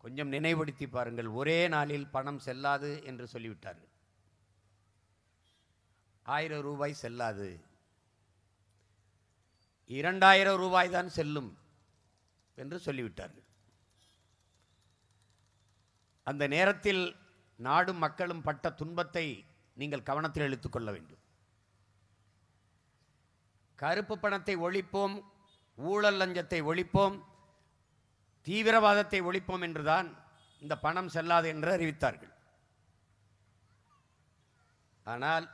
கொஞ்சம் நினைவுபடுத்தி பாருங்கள். ஒரே நாளில் பணம் செல்லாது என்று சொல்லிவிட்டார்கள். 1000 ரூபாய் செல்லாது, 2000 ரூபாய் தான் செல்லும் என்று சொல்லிவிட்டார்கள். அந்த நேரத்தில் நாடும் மக்களும் பட்ட துன்பத்தை நீங்கள் கவனத்தில் எடுத்துக்கொள்ள வேண்டும். கருப்பு பணத்தை ஒழிப்போம், ஊழல் லஞ்சத்தை ஒழிப்போம், தீவிரவாதத்தை ஒழிப்போம் என்றுதான் இந்த பணம் செல்லாது என்று அறிவித்தார்கள். ஆனால்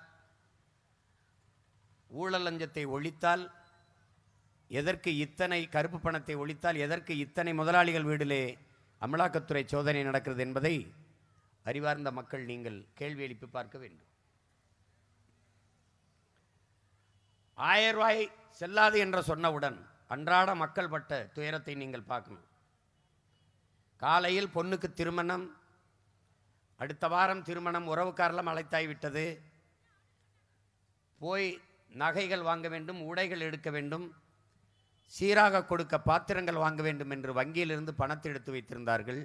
ஊழல் லஞ்சத்தை ஒழித்தால் எதற்கு இத்தனை, கருப்பு பணத்தை ஒழித்தால் எதற்கு இத்தனை முதலாளிகள் வீட்டிலே அமலாக்கத்துறை சோதனை நடக்கிறது என்பதை அறிவார்ந்த மக்கள் நீங்கள் கேள்வி எழுப்பி பார்க்க வேண்டும். 1000 ரூபாய் செல்லாது என்று சொன்னவுடன் அன்றாட மக்கள் பட்ட துயரத்தை நீங்கள் பார்க்கணும். காலையில் பொண்ணுக்கு திருமணம், அடுத்த வாரம் திருமணம், உறவுக்காரெல்லாம் அழைத்தாய்விட்டது. போய் நகைகள் வாங்க வேண்டும், உடைகள் எடுக்க வேண்டும், சீராக கொடுக்க பாத்திரங்கள் வாங்க வேண்டும் என்று வங்கியிலிருந்து பணத்தை எடுத்து வைத்திருந்தார்கள்.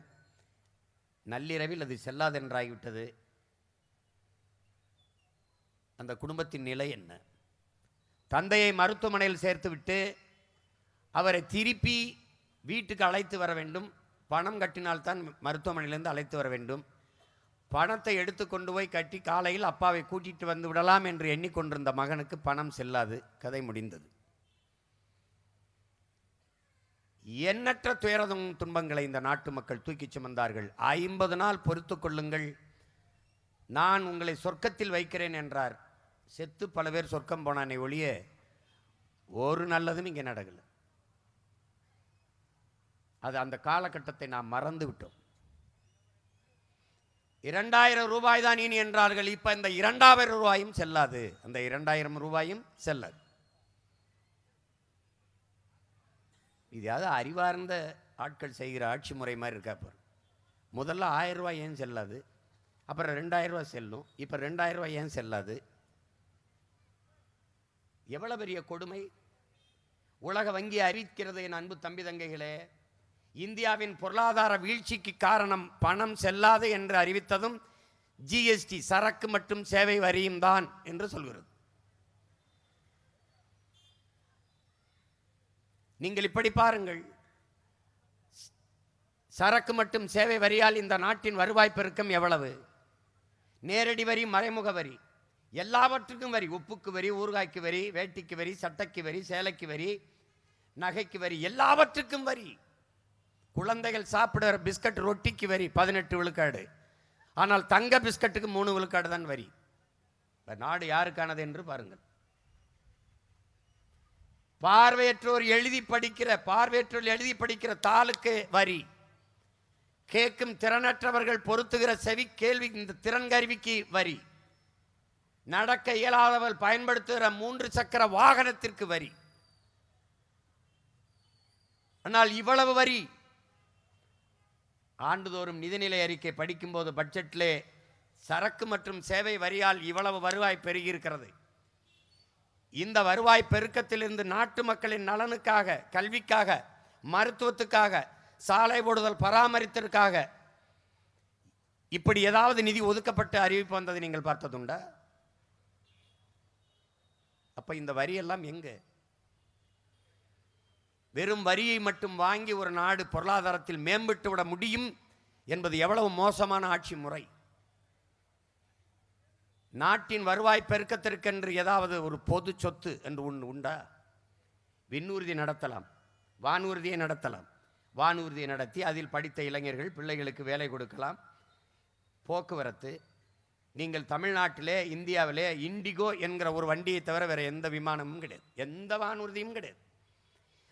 நள்ளிரவில் அது செல்லாதென்றாகிவிட்டது. அந்த குடும்பத்தின் நிலை என்ன? தந்தையை மருத்துவமனையில் சேர்த்துவிட்டு அவரை திருப்பி வீட்டுக்கு அழைத்து வர வேண்டும். பணம் கட்டினால்தான் மருத்துவமனையிலிருந்து அழைத்து வர வேண்டும். பணத்தை எடுத்து கொண்டு போய் கட்டி காலையில் அப்பாவை கூட்டிட்டு வந்து விடலாம் என்று எண்ணிக்கொண்டிருந்த மகனுக்கு பணம் செல்லாது. கதை முடிந்தது. எண்ணற்ற துயரதும் துன்பங்களை இந்த நாட்டு மக்கள் தூக்கி சுமந்தார்கள். 50 நாள் பொறுத்து கொள்ளுங்கள், நான் உங்களை சொர்க்கத்தில் வைக்கிறேன் என்றார். செத்து பல பேர் சொர்க்கம் போனானே ஒழிய ஒரு நல்லதும் இங்கே நடக்கல. அது அந்த காலகட்டத்தை நாம் மறந்து விட்டோம். 2000 ரூபாய் தான் இனி என்றார்கள். இப்ப இந்த 2000 ரூபாயும் செல்லாது, அந்த 2000 ரூபாயும் செல்லாது. இதாவது அறிவார்ந்த ஆட்கள் செய்கிற ஆட்சி முறை மாதிரி இருக்கா பாரு. முதல்ல 1000 ரூபாய் ஏன் செல்லாது, அப்புறம் 2000 ரூபாய் செல்லும், இப்போ 2000 ரூபாய் ஏன் செல்லாது? எவ்வளவு பெரிய கொடுமை! உலக வங்கி அறிவிக்கிறது, என் அன்பு தம்பி தங்கைகளே, இந்தியாவின் பொருளாதார வீழ்ச்சிக்கு காரணம் பணம் செல்லாது என்று அறிவித்ததும் ஜிஎஸ்டி, சரக்கு மற்றும் சேவை வரியும் தான் என்று சொல்கிறது. நீங்கள் இப்படி பாருங்கள், சரக்கு மற்றும் சேவை வரியால் இந்த நாட்டின் வருவாய் பெருக்கம் எவ்வளவு? நேரடி வரி, மறைமுக வரி, எல்லாவற்றுக்கும் வரி. உப்புக்கு வரி, ஊறுகாய்க்கு வரி, வேட்டிக்கு வரி, சட்டைக்கு வரி, சேலைக்கு வரி, நகைக்கு வரி, எல்லாவற்றுக்கும் வரி. குழந்தைகள் சாப்பிடுற பிஸ்கட், ரொட்டிக்கு வரி 18 விழுக்காடு. ஆனால் தங்க பிஸ்கட்டுக்கு 3 விழுக்காடு தான் வரி. நாடு யாருக்கானது என்று பாருங்கள். பார்வையற்றோர் எழுதி படிக்கிற தாளுக்கு வரி. கேட்கும் திறனற்றவர்கள் பொருத்துகிற செவி கேள்வி இந்த திறன் கருவிக்கு வரி. நடக்க இயலாதவர்கள் பயன்படுத்துகிற 3 சக்கர வாகனத்திற்கு வரி. ஆனால் இவ்வளவு வரி. ஆண்டுதோறும் நிதிநிலை அறிக்கை படிக்கும்போது பட்ஜெட்டிலே சரக்கு மற்றும் சேவை வரியால் இவ்வளவு வருவாய் பெருகியிருக்கிறது. இந்த வருவாய் பெருக்கத்திலிருந்து நாட்டு மக்களின் நலனுக்காக, கல்விக்காக, மருத்துவத்துக்காக, சாலை போடுதல், பராமரித்திற்காக இப்படி ஏதாவது நிதி ஒதுக்கப்பட்டு அறிவிப்பு வந்ததை நீங்கள் பார்த்ததுண்டா? அப்ப இந்த வரியெல்லாம் எங்க? வெறும் வரியை மட்டும் வாங்கி ஒரு நாடு பொருளாதாரத்தில் மேம்பட்டு விட முடியும் என்பது எவ்வளவு மோசமான ஆட்சி முறை! நாட்டின் வருவாய் பெருக்கத்திற்கென்று ஏதாவது ஒரு பொது சொத்து என்று ஒன்று உண்டா? விண்ணூர்தி நடத்தலாம், வானூர்தியை நடத்தலாம். வானூர்தியை நடத்தி அதில் படித்த இளைஞர்கள், பிள்ளைகளுக்கு வேலை கொடுக்கலாம். போக்குவரத்து, நீங்கள் தமிழ்நாட்டிலே, இந்தியாவிலே இண்டிகோ என்கிற ஒரு வண்டியை தவிர வேறு எந்த விமானமும் கிடையாது, எந்த வானூர்தியும் கிடையாது.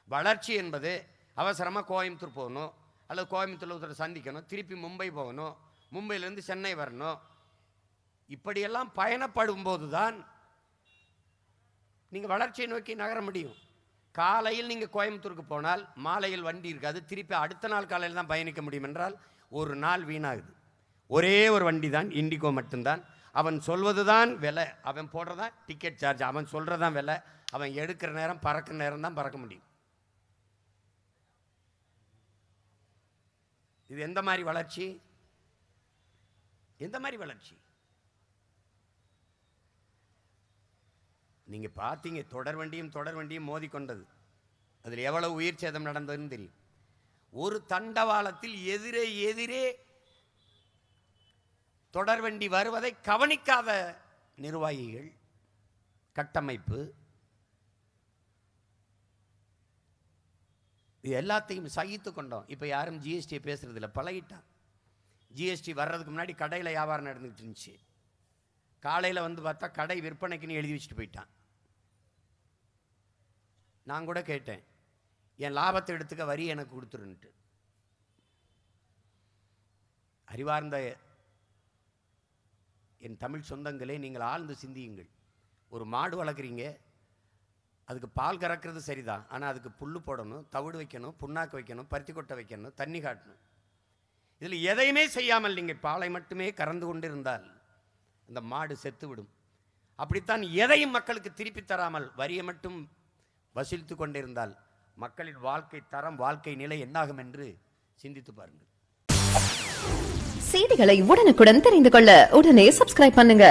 வளர்ச்சி என்பது அவசரமாக கோயம்புத்தூர் போகணும், அல்லது கோயம்புத்தூரில் ஒருத்தர் சந்திக்கணும், திருப்பி மும்பை போகணும், மும்பையிலேருந்து சென்னை வரணும். இப்படியெல்லாம் பயணப்படும் போது தான் நீங்கள் வளர்ச்சியை நோக்கி நகர முடியும். காலையில் நீங்கள் கோயம்புத்தூருக்கு போனால் மாலையில் வண்டி இருக்காது, திருப்பி அடுத்த நாள் காலையில் தான் பயணிக்க முடியும் என்றால் ஒரு நாள் வீணாகுது. ஒரே ஒரு வண்டி தான், இண்டிகோ மட்டும்தான். அவன் சொல்வது தான் விலை, அவன் போடுறதான் டிக்கெட் சார்ஜ், அவன் சொல்கிறதான் விலை, அவன் எடுக்கிற நேரம், பறக்கிற நேரம் தான் பறக்க முடியும். இது எந்த மாதிரி வளர்ச்சி? எந்த மாதிரி வளர்ச்சி? நீங்க பார்த்தீங்க, தொடர் வண்டியும் மோதிக்கொண்டது. அதில் எவ்வளவு உயிர் சேதம் நடந்ததுன்னு தெரியும். ஒரு தண்டவாளத்தில் எதிரே தொடர்வண்டி வருவதை கவனிக்காத நிர்வாகிகள், கட்டமைப்பு, இது எல்லாத்தையும் சகித்து கொண்டோம். இப்போ யாரும் ஜிஎஸ்டியை பேசுறதில்ல, பழகிட்டான். ஜிஎஸ்டி வர்றதுக்கு முன்னாடி கடையில் வியாபாரம் நடந்துகிட்டு இருந்துச்சு. காலையில் வந்து பார்த்தா கடை விற்பனைக்குன்னு எழுதி வச்சுட்டு போயிட்டான். நான் கூட கேட்டேன், என் லாபத்தை எடுத்துக்க வரி எனக்கு கொடுத்துருன்ட்டு. அறிவார்ந்த என் தமிழ் சொந்தங்களே, நீங்கள் ஆழ்ந்து சிந்தியுங்கள். ஒரு மாடு வளர்க்குறீங்க, அதுக்கு பால் கறக்கிறது சரிதான். ஆனால் அதுக்கு புல்லு போடணும், தவிடு வைக்கணும், புண்ணாக்கு வைக்கணும், பருத்தி கொட்டை வைக்கணும், தண்ணி காட்டணும். இதில் எதையுமே செய்யாமல் நீங்கள் பாலை மட்டுமே கறந்து கொண்டு இருந்தால் அந்த மாடு செத்து விடும். அப்படித்தான் எதையும் மக்களுக்கு திருப்பி தராமல் வரியை மட்டும் வசூலித்து கொண்டிருந்தால் மக்களின் வாழ்க்கை தரம், வாழ்க்கை நிலை என்னாகும் என்று சிந்தித்து பாருங்கள். செய்திகளை உடனுக்குடன் தெரிந்து கொள்ள உடனே சப்ஸ்கிரைப் பண்ணுங்க.